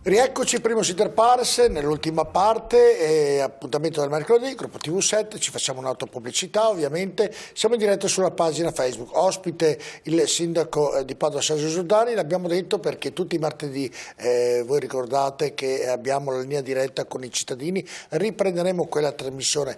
Rieccoci, primo Inter Pares, nell'ultima parte, appuntamento del mercoledì, gruppo TV7, ci facciamo un'autopubblicità ovviamente, siamo in diretta sulla pagina Facebook, ospite il sindaco di Padova Sergio Giordani, l'abbiamo detto perché tutti i martedì, voi ricordate che abbiamo la linea diretta con i cittadini, riprenderemo quella trasmissione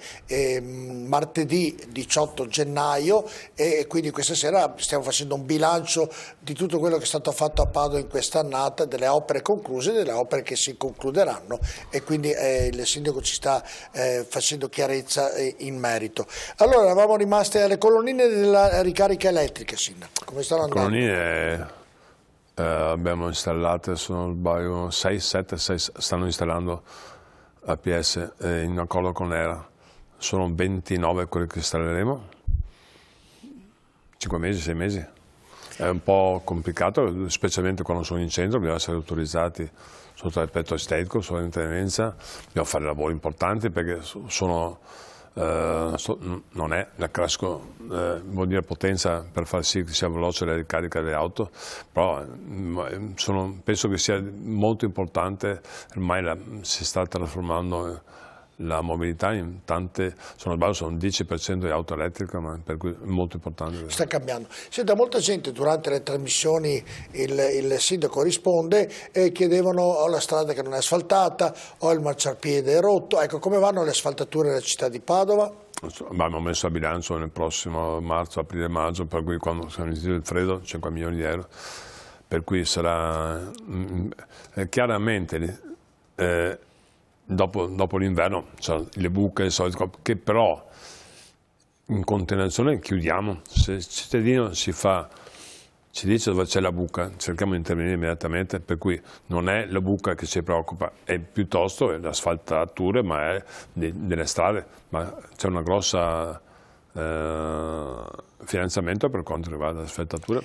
martedì 18 gennaio e quindi questa sera stiamo facendo un bilancio di tutto quello che è stato fatto a Padova in quest'annata, delle opere concluse, delle opere che si concluderanno e quindi il sindaco ci sta facendo chiarezza in merito. Allora, eravamo rimasti alle colonnine della ricarica elettrica, sindaco, come stanno andando? Colonnine abbiamo installate, sono 6 stanno installando APS in accordo con l'ERA, sono 29 quelli che installeremo, 5 mesi, 6 mesi. È un po' complicato, specialmente quando sono in centro, bisogna essere autorizzati sotto l'aspetto estetico, sotto l'intendenza, bisogna fare lavori importanti perché non è la classico, vuol dire potenza per far sì che sia veloce la ricarica delle auto, però penso che sia molto importante, ormai si sta trasformando la mobilità in tante, sono 10% di auto elettriche, ma per cui è molto importante. Sta cambiando. Senta, molta gente durante le trasmissioni il sindaco risponde e chiedevano o la strada che non è asfaltata o il marciapiede è rotto. Ecco, come vanno le asfaltature nella città di Padova? Abbiamo messo a bilancio nel prossimo marzo, aprile, maggio, per cui quando sarà iniziato il freddo 5 milioni di euro, per cui sarà chiaramente dopo l'inverno le buche, le solite, che però in continuazione chiudiamo. Se il cittadino ci dice dove c'è la buca, cerchiamo di intervenire immediatamente, per cui non è la buca che ci preoccupa, è piuttosto le asfaltature, ma è delle strade, ma c'è una grossa finanziamento per quanto riguarda le asfaltature.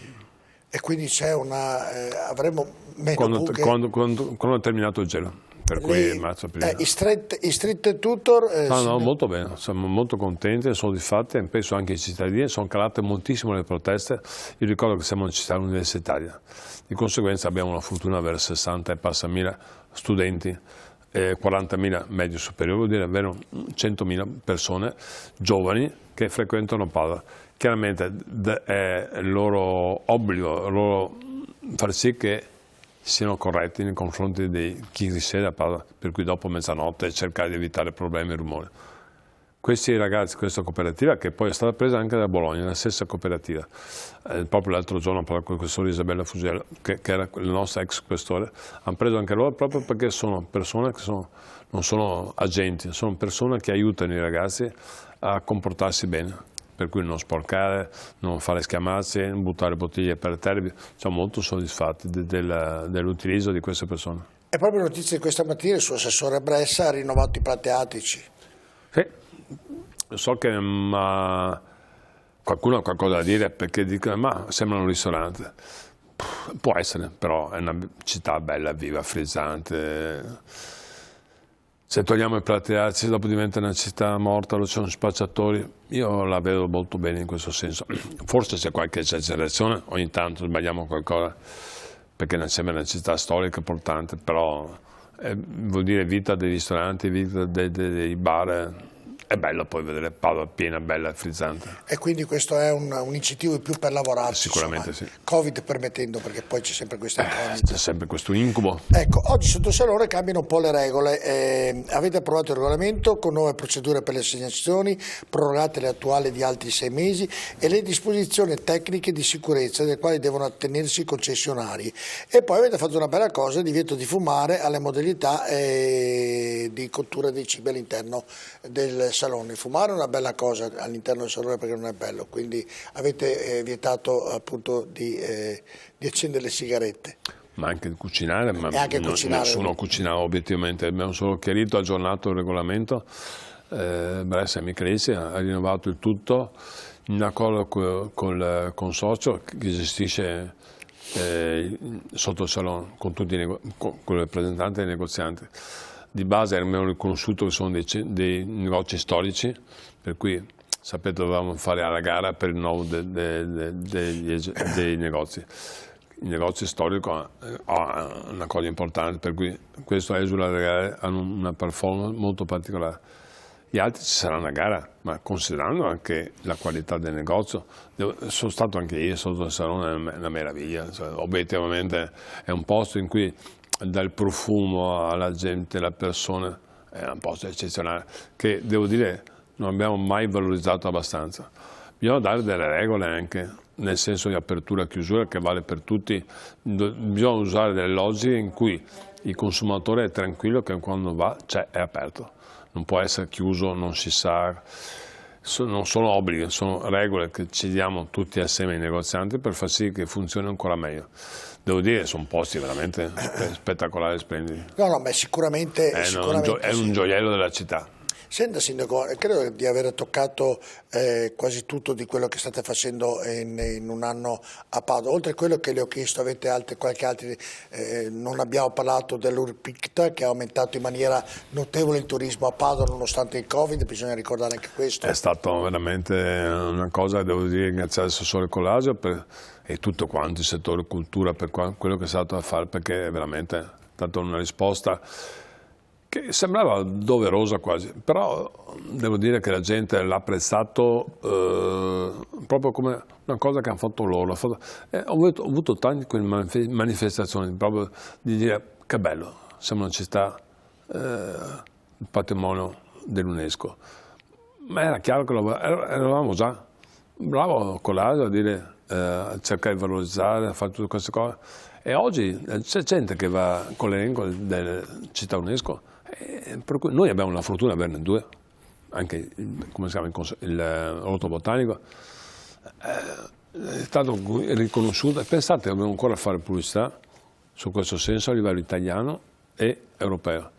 E quindi c'è avremo meno buche? Quando è terminato il gelo. Per cui marzo, aprile. I street tutor? No, molto bene, siamo molto contenti, soddisfatti e penso anche i cittadini, sono calate moltissimo le proteste. Io ricordo che siamo una città universitaria, di conseguenza abbiamo una fortuna di avere 60 e passa mila studenti, 40.000 medi superiori, vuol dire avere 100.000 persone giovani che frequentano Padova. Chiaramente è il loro obbligo, far sì che siano corretti nei confronti di chi risiede a Padova, per cui dopo mezzanotte cercare di evitare problemi e rumori. Questi ragazzi, questa cooperativa, che poi è stata presa anche da Bologna, la stessa cooperativa, proprio l'altro giorno con il questore Isabella Fugello, che era il nostro ex questore, hanno preso anche loro proprio perché sono persone che non sono agenti, sono persone che aiutano i ragazzi a comportarsi bene. Per cui non sporcare, non fare schiamazze, non buttare bottiglie per terra, siamo molto soddisfatti dell'utilizzo di queste persone. È proprio notizia di questa mattina, il suo assessore Bressa ha rinnovato i plateatici. Sì, so che qualcuno ha qualcosa da dire perché dicono ma sembra un ristorante. Può essere, però è una città bella, viva, frizzante. Se togliamo i plateatici dopo diventa una città morta, dove ci sono spacciatori, io la vedo molto bene in questo senso. Forse c'è qualche esagerazione, ogni tanto sbagliamo qualcosa, perché non sembra una città storica importante, però vuol dire vita dei ristoranti, vita dei bar. È bello poi vedere Padova piena, bella e frizzante. E quindi questo è un incentivo in più per lavorarci. Sicuramente insomma, sì. Covid permettendo, perché poi c'è sempre questa incognita. C'è sempre questo incubo. Ecco, oggi sotto il salone cambiano un po' le regole. Avete approvato il regolamento con nuove procedure per le assegnazioni, prorogate le attuali di altri 6 mesi e le disposizioni tecniche di sicurezza delle quali devono attenersi i concessionari. E poi avete fatto una bella cosa, divieto di fumare alle modalità di cottura dei cibi all'interno del salone. Fumare è una bella cosa all'interno del salone perché non è bello, quindi avete vietato appunto di accendere le sigarette. Ma anche di cucinare, ma cucinare. Nessuno cucinava obiettivamente, abbiamo solo chiarito, aggiornato il regolamento. Bressa e Michelizzi ha rinnovato il tutto in accordo con il consorzio che gestisce sotto il salone con tutti i rappresentanti dei negozianti. Di base abbiamo riconosciuto che sono dei negozi storici, per cui sapete dovevamo fare alla gara per il nuovo dei negozi. il negozio storico ha una cosa importante, per cui questo esula regale hanno una performance molto particolare. Gli altri ci sarà una gara, ma considerando anche la qualità del negozio, sono stato anche io sotto il salone, è una meraviglia, cioè, obiettivamente è un posto in cui dal profumo alla gente, alla persona, è un posto eccezionale, che devo dire non abbiamo mai valorizzato abbastanza. Bisogna dare delle regole anche, nel senso di apertura e chiusura che vale per tutti, bisogna usare delle logiche in cui il consumatore è tranquillo che quando va è aperto. Non può essere chiuso, non si sa, non sono obblighi, sono regole che ci diamo tutti assieme ai negozianti per far sì che funzioni ancora meglio. Devo dire, sono posti veramente spettacolari e splendidi. No, ma sicuramente, è sì. Un gioiello della città. Senta Sindaco, credo di aver toccato quasi tutto di quello che state facendo in un anno a Padova. Oltre a quello che le ho chiesto, avete qualche altro, non abbiamo parlato dell'Urpicta che ha aumentato in maniera notevole il turismo a Padova nonostante il Covid, bisogna ricordare anche questo. È stata veramente una cosa, devo dire, ringraziare l'assessore Colasio e tutto quanto il settore cultura per quello che è stato a fare, perché è veramente stata una risposta che sembrava doverosa quasi, però devo dire che la gente l'ha apprezzato proprio come una cosa che hanno fatto loro. Ho avuto tante manifestazioni proprio di dire che bello, siamo una città patrimonio dell'UNESCO, ma era chiaro che eravamo già bravo Colasio a dire, a cercare di valorizzare, a fare tutte queste cose, e oggi c'è gente che va con l'elenco delle città UNESCO. Per cui noi abbiamo la fortuna di averne due, anche come si chiama, l'orto botanico è stato riconosciuto, e pensate che dobbiamo ancora fare pubblicità su questo senso a livello italiano e europeo.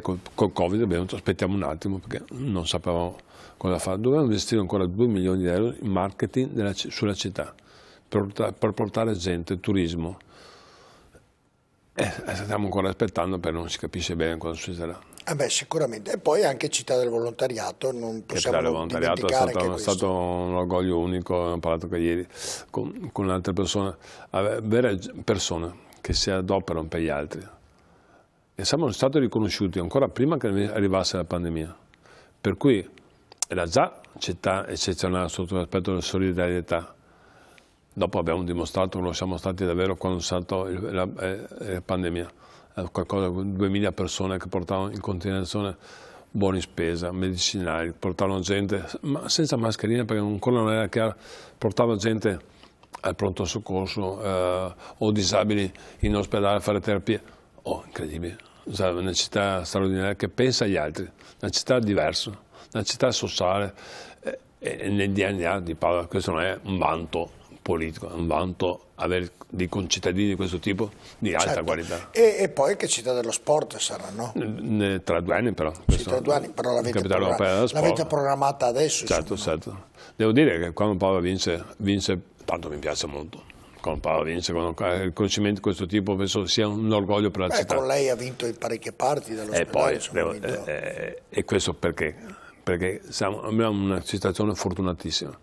Col Covid aspettiamo un attimo perché non sapevamo cosa fare, dovevamo investire ancora 2 milioni di euro in marketing sulla città per portare gente, turismo. Stiamo ancora aspettando, perché non si capisce bene cosa succederà. Sicuramente, e poi anche città del volontariato, non possiamo dimenticare è stato un orgoglio unico, ho parlato anche ieri con altre persone, avere persone che si adoperano per gli altri. E siamo stati riconosciuti ancora prima che arrivasse la pandemia, per cui era già città eccezionale sotto l'aspetto della solidarietà. Dopo abbiamo dimostrato che lo siamo stati davvero quando è stata la pandemia. Qualcosa, 2000 persone che portavano in continuazione buoni spesa, medicinali, portavano gente ma senza mascherina perché ancora non era chiaro, portavano gente al pronto soccorso o disabili in ospedale a fare terapia. Incredibile, una città straordinaria che pensa agli altri, una città diversa, una città sociale e nel DNA di Padova. Questo non è un vanto politico, è un vanto avere dei concittadini di questo tipo di alta qualità. E poi che città dello sport sarà, no? Tra 2 anni però. Sì, tra 2 anni, però l'avete programmata adesso. Certo. Devo dire che quando Padova vince, tanto mi piace molto. Quando Padova vince, quando riconoscimenti di questo tipo, penso sia un orgoglio per la città. Con lei ha vinto in parecchie parti dell'ospedale. E questo perché? Perché abbiamo una situazione fortunatissima,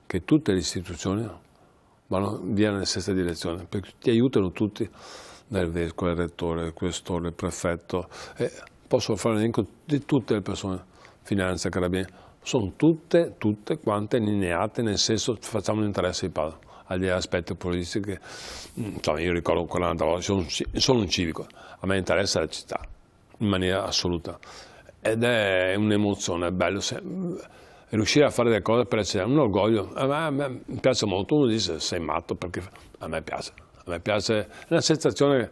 che tutte le istituzioni vanno via nella stessa direzione, perché ti aiutano tutti, dal vescovo, il rettore, il questore, il prefetto, posso fare l'elenco di tutte le persone, finanza, carabinieri, sono tutte quante allineate nel senso che facciamo l'interesse di Padova, al di là degli politici. Insomma, io ricordo 40 volte, sono un civico, a me interessa la città, in maniera assoluta, ed è un'emozione, è bello. Riuscire a fare delle cose per essere un orgoglio, a me piace molto. Uno dice sei matto, perché a me piace, è una sensazione,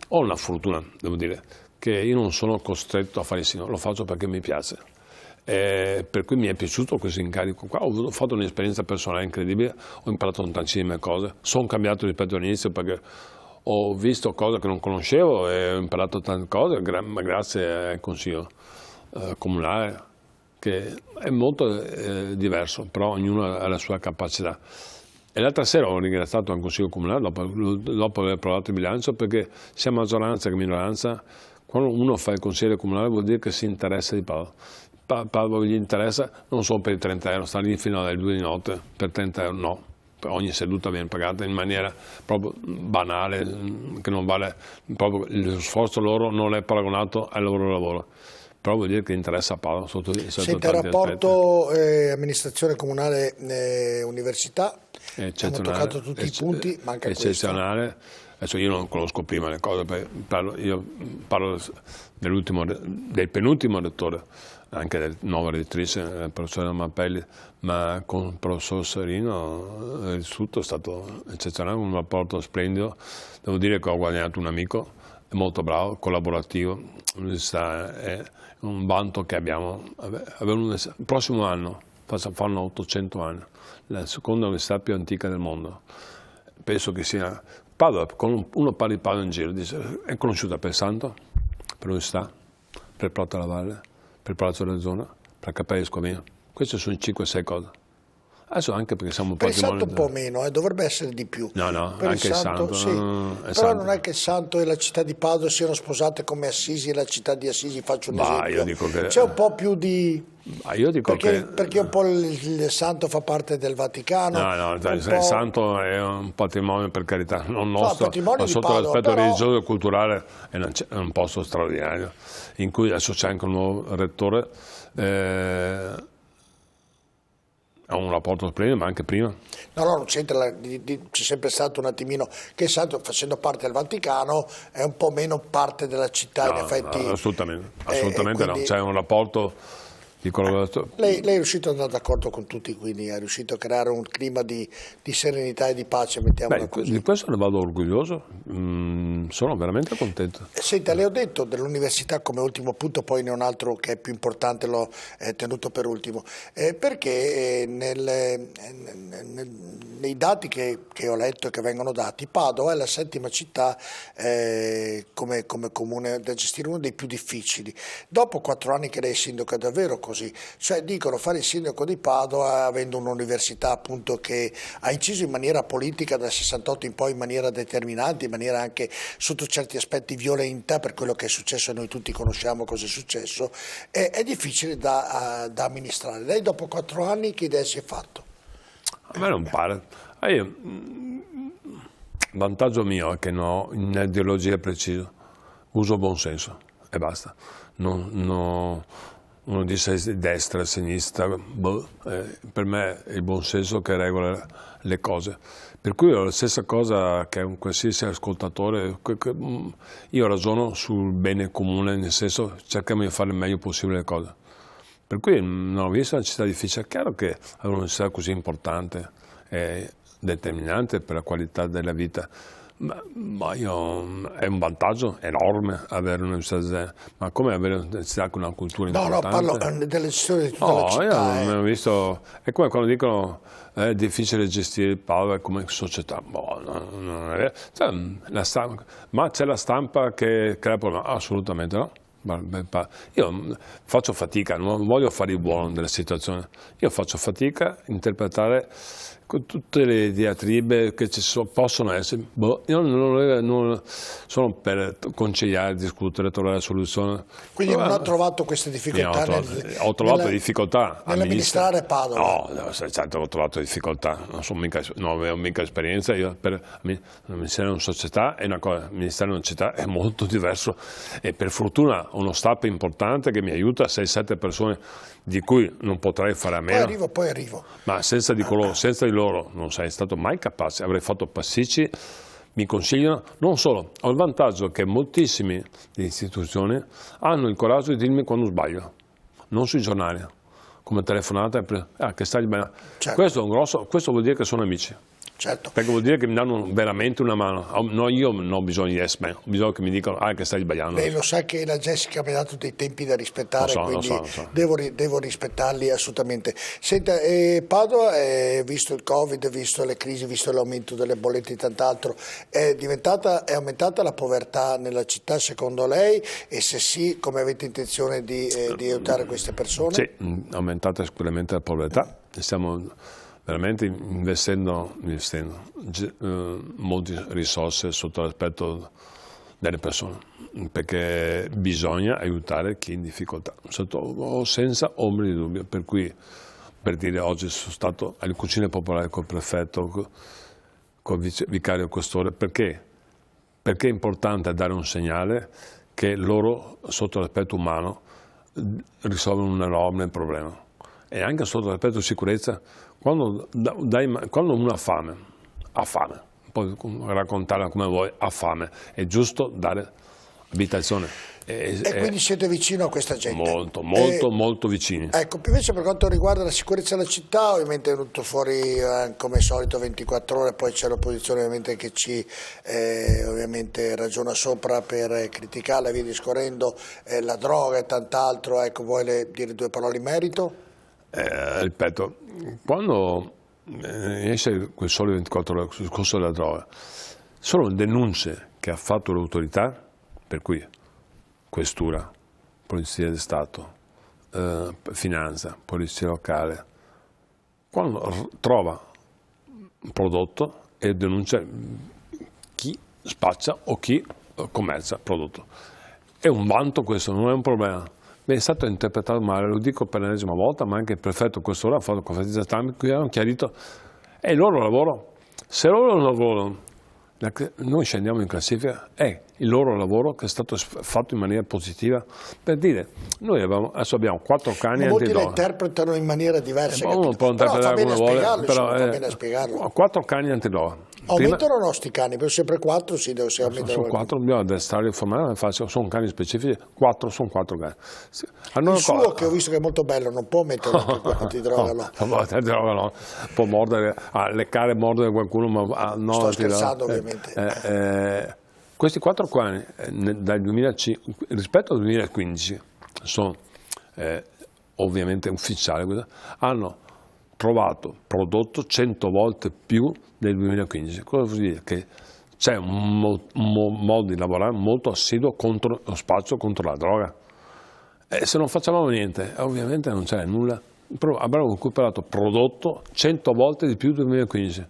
ho una fortuna, devo dire, che io non sono costretto a fare il sindaco, lo faccio perché mi piace, per cui mi è piaciuto questo incarico qua. Ho fatto un'esperienza personale incredibile, ho imparato tantissime cose, sono cambiato rispetto all'inizio perché ho visto cose che non conoscevo e ho imparato tante cose, ma grazie al consiglio comunale, che è molto diverso, però ognuno ha la sua capacità. E l'altra sera ho ringraziato il Consiglio Comunale dopo aver approvato il bilancio, perché sia maggioranza che minoranza, quando uno fa il Consiglio Comunale vuol dire che si interessa di Padova. Padova gli interessa non solo per i 30 euro, sta lì fino alle 2 di notte per 30 euro, no. ogni seduta viene pagata in maniera proprio banale, che non vale, proprio lo sforzo loro non è paragonato al loro lavoro. Però vuol dire che interessa a Padova sotto Senta, il rapporto amministrazione comunale università, abbiamo toccato tutti i punti, manca eccezionale. Adesso io non conosco prima le cose, io parlo del penultimo rettore, anche del nuovo rettrice, il professore Mappelli, ma con il professor Serino il tutto è stato eccezionale, un rapporto splendido. Devo dire che ho guadagnato un amico, è molto bravo, collaborativo, è un vanto che abbiamo. Il prossimo anno fanno 800 anni, la seconda università più antica del mondo. Penso che sia Padova, uno parla di Padova in giro, dice, è conosciuta per il Santo, per l'università, per il Prato della Valle, per il Palazzo della Zona, per la Cappella di Scovino. Queste sono 5-6 cose. Adesso anche perché siamo un patrimonio. Per il Santo un po' meno, dovrebbe essere di più. No, per anche il Santo. Sì. Però Santo. Non è che il Santo e la città di Padova siano sposate come Assisi e la città di Assisi, faccio un esempio. Io dico che... C'è un po' più di... Io dico perché un po' il Santo fa parte del Vaticano. No, il Santo è un patrimonio, per carità, non nostro, ma sotto Padova, l'aspetto però... religioso e culturale è un posto straordinario, in cui adesso c'è anche un nuovo rettore, ha un rapporto splendido, ma anche prima. No, non c'entra, c'è sempre stato un attimino che il Santo, facendo parte del Vaticano, è un po' meno parte della città, in effetti. No, assolutamente quindi... no, c'è un rapporto di collaborazione. Lei è riuscito ad andare d'accordo con tutti, quindi è riuscito a creare un clima di serenità e di pace, mettiamola così. Di questo ne vado orgoglioso, sono veramente contento. Senta, le ho detto dell'università come ultimo punto, poi ne ho un altro che è più importante, l'ho tenuto per ultimo, perché nei dati che ho letto e che vengono dati, Padova è la settima città come comune da gestire, uno dei più difficili. Dopo 4 anni che lei è sindaco è davvero così, cioè dicono fare il sindaco di Padova avendo un'università appunto che ha inciso in maniera politica dal 68 in poi in maniera determinante, in maniera anche sotto certi aspetti violenta per quello che è successo e noi tutti conosciamo cosa è successo, è difficile da amministrare. Lei dopo 4 anni che idea si è fatto? A me non pare. Il vantaggio mio è che non ho un'ideologia precisa, uso buon senso e basta. Uno dice destra, sinistra, per me è il buon senso che regola le cose. Per cui è la stessa cosa che un qualsiasi ascoltatore, io ragiono sul bene comune, nel senso cerchiamo di fare il meglio possibile le cose. Per cui non ho visto una città difficile. È chiaro che avere una città così importante è determinante per la qualità della vita, ma è un vantaggio enorme avere un'università, ma come avere un'università con una cultura importante? No, parlo delle gestioni di tutta la città. Io non ho visto, è come quando dicono è difficile gestire Padova come società, non è vero. Cioè, ma c'è la stampa che crea problemi? Assolutamente no. Io faccio fatica, non voglio fare il buono della situazione, io faccio fatica a interpretare con tutte le diatribe che possono essere. Io non sono per conciliare, discutere, trovare soluzioni. Quindi non ha trovato queste difficoltà? Ho trovato difficoltà nell'amministrare Padova? No, certo ho trovato difficoltà, non avevo mica esperienza. Io per amministrare una società è una cosa, amministrare una città è molto diverso e per fortuna ho uno staff importante che mi aiuta, 6-7 persone di cui non potrei fare a meno. Poi arrivo. Ma senza di loro non sarei stato mai capace, avrei fatto pasticci. Mi consigliano, non solo, ho il vantaggio che moltissime istituzioni hanno il coraggio di dirmi quando sbaglio, non sui giornali, come telefonata, che stai sbagliando. Certo. Questo vuol dire che sono amici. Certo. Perché vuol dire che mi danno veramente una mano. No, io non ho bisogno di yes man, ho bisogno che mi dicano che stai sbagliando. Lei lo sa che la Jessica mi ha dato dei tempi da rispettare, lo so. Devo rispettarli assolutamente. Senta, Padova, visto il Covid, visto le crisi, visto l'aumento delle bollette e tant'altro, è aumentata la povertà nella città secondo lei? E se sì, come avete intenzione di aiutare queste persone? Sì, è aumentata sicuramente la povertà. Stiamo veramente investendo molte risorse sotto l'aspetto delle persone, perché bisogna aiutare chi è in difficoltà, senza ombra di dubbio, per cui per dire, oggi sono stato alle cucine popolari col prefetto, col vicario questore, perché? Perché è importante dare un segnale che loro, sotto l'aspetto umano, risolvono un enorme problema. E anche sotto l'aspetto di sicurezza, quando uno ha fame, puoi raccontarla come vuoi, ha fame, è giusto dare abitazione. E quindi siete vicino a questa gente? Molto vicini. Ecco, invece per quanto riguarda la sicurezza della città, ovviamente è venuto fuori come solito 24 ore, poi c'è l'opposizione ovviamente che ci ovviamente ragiona sopra per criticarla, via discorrendo, la droga e tant'altro. Ecco, vuoi dire due parole in merito? Ripeto, quando esce quel sole 24 ore sul discorso della droga, sono denunce che ha fatto l'autorità, per cui Questura, Polizia di Stato, Finanza, Polizia Locale, quando trova un prodotto e denuncia chi spaccia o chi commercia prodotto. È un vanto questo, non è un problema. È stato interpretato male, lo dico per l'ennesima volta, ma anche il prefetto Questura ha fatto conferenza stampa in cui hanno chiarito è il loro lavoro. Se loro non lavorano, noi scendiamo in classifica, è il loro lavoro che è stato fatto in maniera positiva, per dire, noi adesso abbiamo 4 cani antidroga. Molti la interpretano in maniera diversa, uno può interpretare come vuole, però va bene spiegarlo. 4 cani antidroga. Aumentano o no sti cani? Per sempre 4 si deve aumentare. Sono 4, dobbiamo addestrare, formare, sono cani specifici, sono 4 cani. Il suo che ho visto che è molto bello, non può mettere antidroga, no. Può mordere, leccare e mordere qualcuno, ma no. Sto scherzando ovviamente. Questi 4 cani dal 2005, rispetto al 2015, sono ovviamente ufficiali, hanno trovato prodotto 100 volte più del 2015. Cosa vuol dire? Che c'è un modo di lavorare molto assiduo contro lo spaccio, contro la droga. E se non facciamo niente, ovviamente non c'è nulla. Abbiamo recuperato prodotto 100 volte di più del 2015.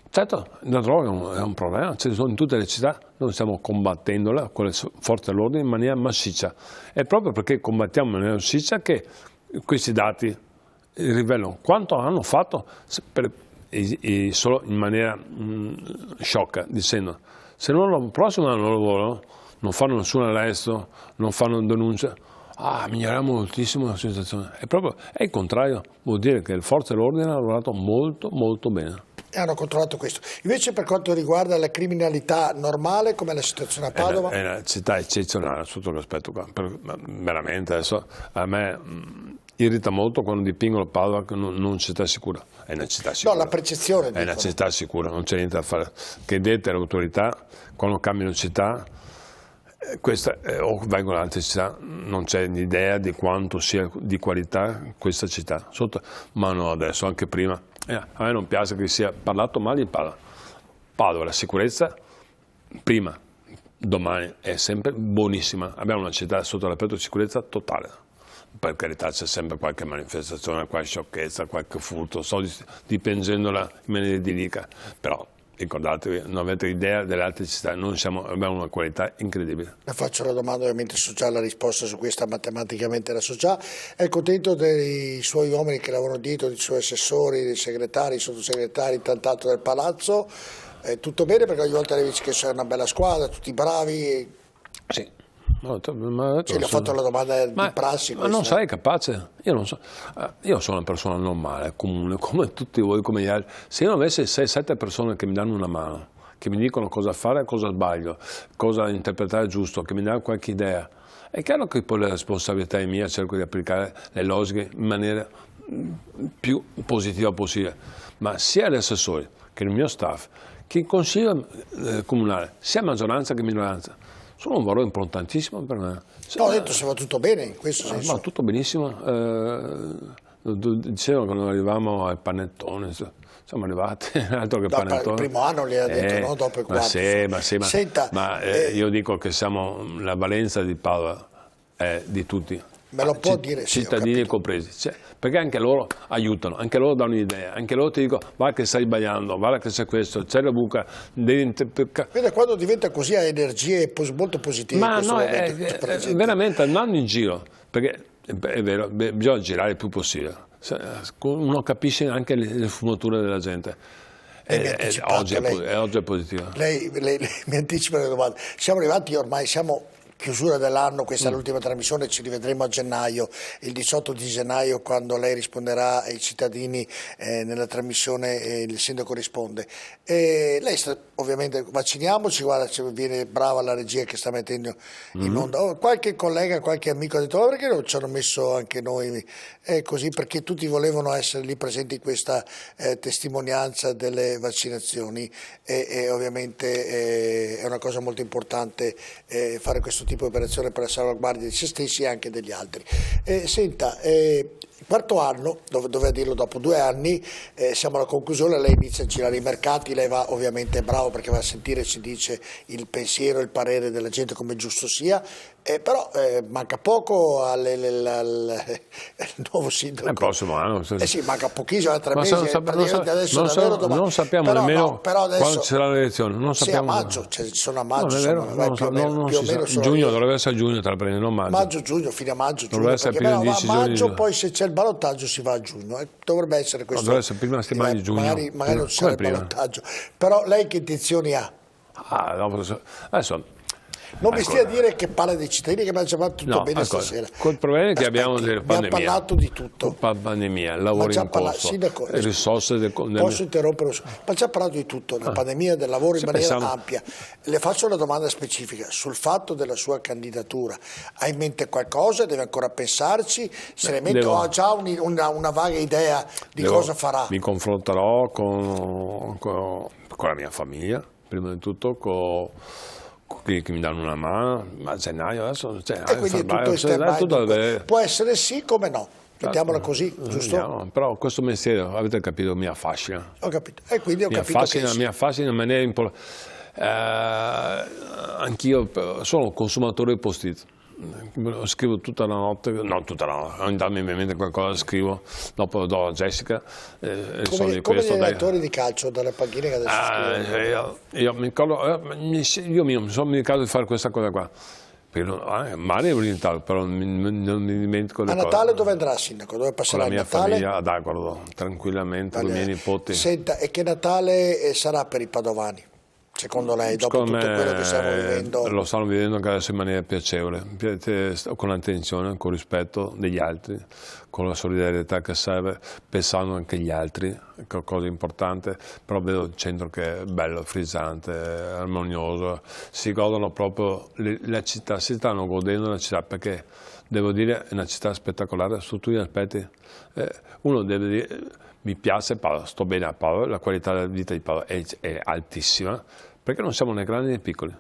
Certo, la droga è un problema, ce ne sono in tutte le città, noi stiamo combattendola con le forze dell'ordine in maniera massiccia. È proprio perché combattiamo in maniera massiccia che questi dati rivelano quanto hanno fatto solo in maniera sciocca, dicendo se non il prossimo anno lavorano, non fanno nessun arresto, non fanno denuncia, miglioriamo moltissimo la situazione. È il contrario, vuol dire che le forze dell'ordine hanno lavorato molto bene. E hanno controllato questo. Invece per quanto riguarda la criminalità normale, com'è la situazione a Padova? È una città eccezionale sotto l'aspetto qua, veramente adesso a me irrita molto quando dipingono Padova che non è una città sicura. È una città sicura. No, la percezione. È una città sicura, non c'è niente da fare. Che dette le autorità, quando cambiano città, o vengono altre città, non c'è l'idea di quanto sia di qualità questa città. Ma no, adesso, anche prima. A me non piace che sia parlato male di Padova. Padova, la sicurezza, prima, domani, è sempre buonissima. Abbiamo una città sotto l'aspetto di sicurezza totale. Per carità c'è sempre qualche manifestazione, qualche sciocchezza, qualche furto, dipendendola in maniera idilliaca, però ricordatevi, non avete idea delle altre città, abbiamo una qualità incredibile. Le faccio la domanda, ovviamente so già la risposta su questa, matematicamente la so già. È contento dei suoi uomini che lavorano dietro, dei suoi assessori, dei segretari, sottosegretari, tant'altro del palazzo? Tutto bene? Perché ogni volta le dici che sei una bella squadra, tutti bravi? Sì. Le ho fatto la domanda di prassi. Ma non sarei capace? Io non so. Io sono una persona normale, comune, come tutti voi, come gli altri. Se io avessi 6-7 persone che mi danno una mano, che mi dicono cosa fare, cosa sbaglio, cosa interpretare giusto, che mi danno qualche idea, è chiaro che poi la responsabilità è mia, cerco di applicare le logiche in maniera più positiva possibile. Ma sia gli assessori che il mio staff, che il consiglio comunale, sia maggioranza che minoranza, sono un valore importantissimo per me. Ho detto se va tutto bene in questo senso. Va tutto benissimo. Dicevano che non arrivavamo ai panettoni, siamo arrivati, altro che panettoni. Il primo anno li ha detto, no? Dopo il quarto. Senta, io dico che la valenza di Padova è di tutti. Me lo può dire? Cittadini compresi, perché anche loro aiutano, anche loro danno un'idea, anche loro ti dicono guarda che stai sbagliando, guarda che c'è questo, c'è la buca. Vede, quando diventa così ha energie molto positive. Ma no, veramente andando in giro, perché è vero, bisogna girare il più possibile. uno capisce anche le sfumature della gente. Oggi è positivo. Lei mi anticipa le domande. Siamo arrivati ormai, siamo chiusura dell'anno, questa è l'ultima trasmissione, ci rivedremo a gennaio, il 18 di gennaio, quando lei risponderà ai cittadini nella trasmissione Il Sindaco risponde. Lei sta, ovviamente, vacciniamoci, guarda, viene brava la regia che sta mettendo in onda. Qualche collega, qualche amico ha detto, ma perché non ci hanno messo anche noi? Così, perché tutti volevano essere lì presenti in questa testimonianza delle vaccinazioni e ovviamente è una cosa molto importante fare questo tipo di operazione per la salvaguardia di se stessi e anche degli altri. Senta, quarto anno, doveva dirlo dopo 2 anni, siamo alla conclusione, lei inizia a girare i mercati, lei va ovviamente bravo perché va a sentire, ci dice, il pensiero, il parere della gente come giusto sia, però manca poco al nuovo sindaco. Il prossimo anno. Sì, manca pochissimo, a 3 mesi, non sappiamo però, nemmeno no, però adesso, quando sarà l'elezione. Non sappiamo. Sì, a maggio, sono a maggio, giugno, dovrebbe essere a giugno, tra le prende, non maggio. Maggio, giugno, fine a maggio, giugno, perché però a maggio poi se c'è il ballottaggio si va a giugno, dovrebbe essere questo. Dovrebbe essere prima settimana di giugno. Magari non c'è il ballottaggio, però lei che intenzioni ha? Adesso non mi stia a dire che parla dei cittadini, che abbiamo già fatto tutto bene stasera. Il problema è che abbiamo delle pandemie. Abbiamo parlato di tutto. Pandemia, lavoro in corso, risorse. Posso interrompere? Ma già parlato di tutto, la pandemia, del lavoro in maniera ampia. Le faccio una domanda specifica sul fatto della sua candidatura. Ha in mente qualcosa? Deve ancora pensarci? Seriamente o ha già una vaga idea di cosa farà? Mi confronterò con la mia famiglia, prima di tutto, che mi danno una mano, ma a gennaio adesso e quindi tutto può essere sì come no, mettiamola così, giusto? Vediamo, però questo mestiere, avete capito, mi affascina. Ho capito, e quindi ho capito mi affascina in maniera importante. Anch'io sono un consumatore di post-it. Scrivo tutta la notte, non tutta la notte, ogni tanto mi viene in mente qualcosa, scrivo, dopo do a Jessica. Come gli allenatori di calcio, dalle panchine che adesso scrivono. Io mi sono dimenticato di fare questa cosa qua. Male è orientato, però non mi dimentico le cose. A Natale dove andrà, sindaco? Dove passerà con la mia Natale? Famiglia ad Agordo, tranquillamente, con i miei nipoti. Senta, e che Natale sarà per i padovani? Secondo lei, dopo tutto quello che stiamo vivendo? Lo stanno vivendo anche adesso in maniera piacevole, con attenzione, con rispetto degli altri, con la solidarietà che serve, pensando anche agli altri, è cosa importante, però vedo il centro che è bello, frizzante, armonioso, si godono proprio la città, si stanno godendo la città, perché devo dire è una città spettacolare su tutti gli aspetti. Uno deve dire, mi piace Padova, sto bene a Padova, la qualità della vita di Padova è altissima, perché non siamo né grandi né piccoli,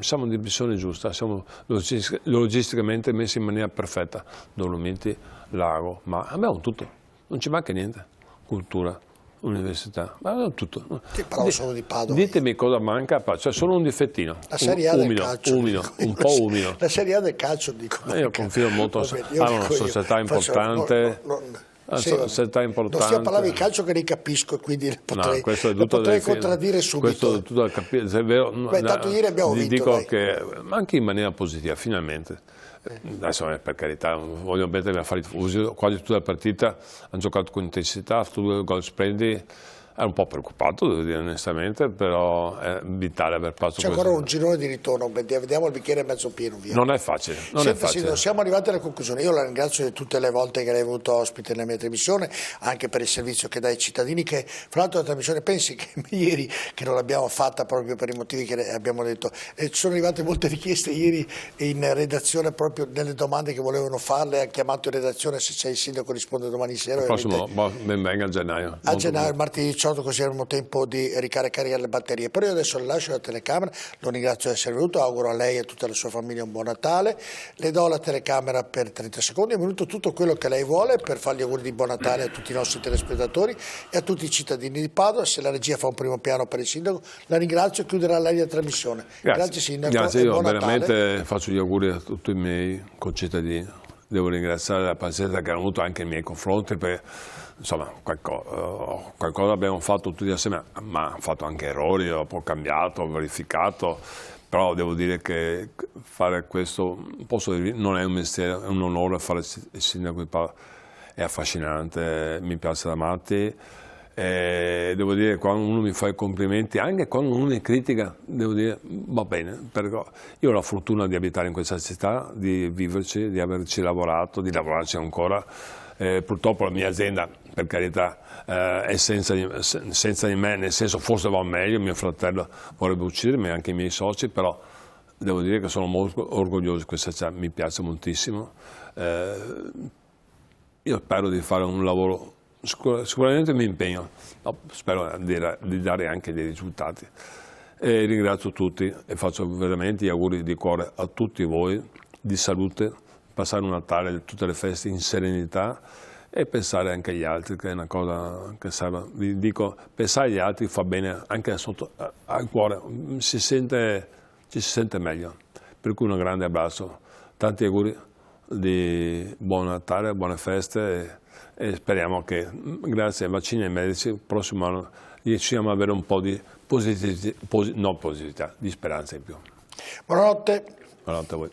siamo di visione giusta, siamo logisticamente messi in maniera perfetta, Dolomiti, lago, ma abbiamo tutto, non ci manca niente, cultura, università, ma abbiamo tutto. Sì, però sono di Padova. Ditemi cosa manca, cioè solo un difettino, la Serie A del calcio, un po' umido. La Serie A del calcio, dico. Io confido molto, ha una società importante. Società importante. Non stiamo parlando di calcio che ne capisco, quindi potrei contraddire subito. Questo è tutto da capire, se è vero. Tanto ieri abbiamo vinto. Dico che anche in maniera positiva, finalmente. Adesso per carità, voglio mettermi a fare i tifosi, quasi tutta la partita hanno giocato con intensità, ha fatto 2 gol splendidi. Ero un po' preoccupato, devo dire onestamente, però è vitale aver fatto questo. C'è ancora un girone di ritorno, vediamo il bicchiere mezzo pieno. Via. Non è facile. Sì, siamo arrivati alla conclusione. Io la ringrazio di tutte le volte che lei è venuto ospite nella mia trasmissione, anche per il servizio che dà ai cittadini, che fra l'altro la trasmissione, pensi che ieri, che non l'abbiamo fatta proprio per i motivi che abbiamo detto, ci sono arrivate molte richieste ieri in redazione proprio nelle domande che volevano farle, ha chiamato in redazione, se c'è il sindaco risponde domani sera. Il prossimo, ben venga a gennaio. A gennaio, martedì 18, così avremo tempo di ricaricare le batterie. Però io adesso le lascio la telecamera, lo ringrazio di essere venuto, auguro a lei e a tutta la sua famiglia un buon Natale, le do la telecamera per 30 secondi, è venuto tutto quello che lei vuole per fare gli auguri di buon Natale a tutti i nostri telespettatori e a tutti i cittadini di Padova. Se la regia fa un primo piano per il sindaco, la ringrazio e chiuderà lei la trasmissione. Grazie sindaco. Grazie, io veramente Natale. Faccio gli auguri a tutti i miei concittadini. Devo ringraziare la pazienza che hanno avuto anche nei miei confronti, perché insomma qualcosa abbiamo fatto tutti assieme, ma hanno fatto anche errori, ho cambiato, ho verificato, però devo dire che fare questo, posso dire, non è un mestiere, è un onore fare il sindaco di Padova. è affascinante, mi piace da matti. Devo dire, quando uno mi fa i complimenti, anche quando uno mi critica, devo dire va bene, perché io ho la fortuna di abitare in questa città, di viverci, di averci lavorato, di lavorarci ancora. Purtroppo la mia azienda, per carità, è senza di me, nel senso forse va meglio, mio fratello vorrebbe uccidermi, anche i miei soci, però devo dire che sono molto orgoglioso di questa città, mi piace moltissimo. Io spero di fare un lavoro, sicuramente mi impegno, no, spero di dare anche dei risultati. E ringrazio tutti e faccio veramente gli auguri di cuore a tutti voi, di salute, passare un Natale, tutte le feste in serenità e pensare anche agli altri, che è una cosa che serve. Vi dico, pensare agli altri fa bene anche sotto al cuore, ci si sente meglio. Per cui un grande abbraccio, tanti auguri di buon Natale, buone feste e speriamo che grazie ai vaccini e ai medici il prossimo anno riusciamo ad avere un po' di positività, di speranza in più. Buonanotte. Buonanotte a voi.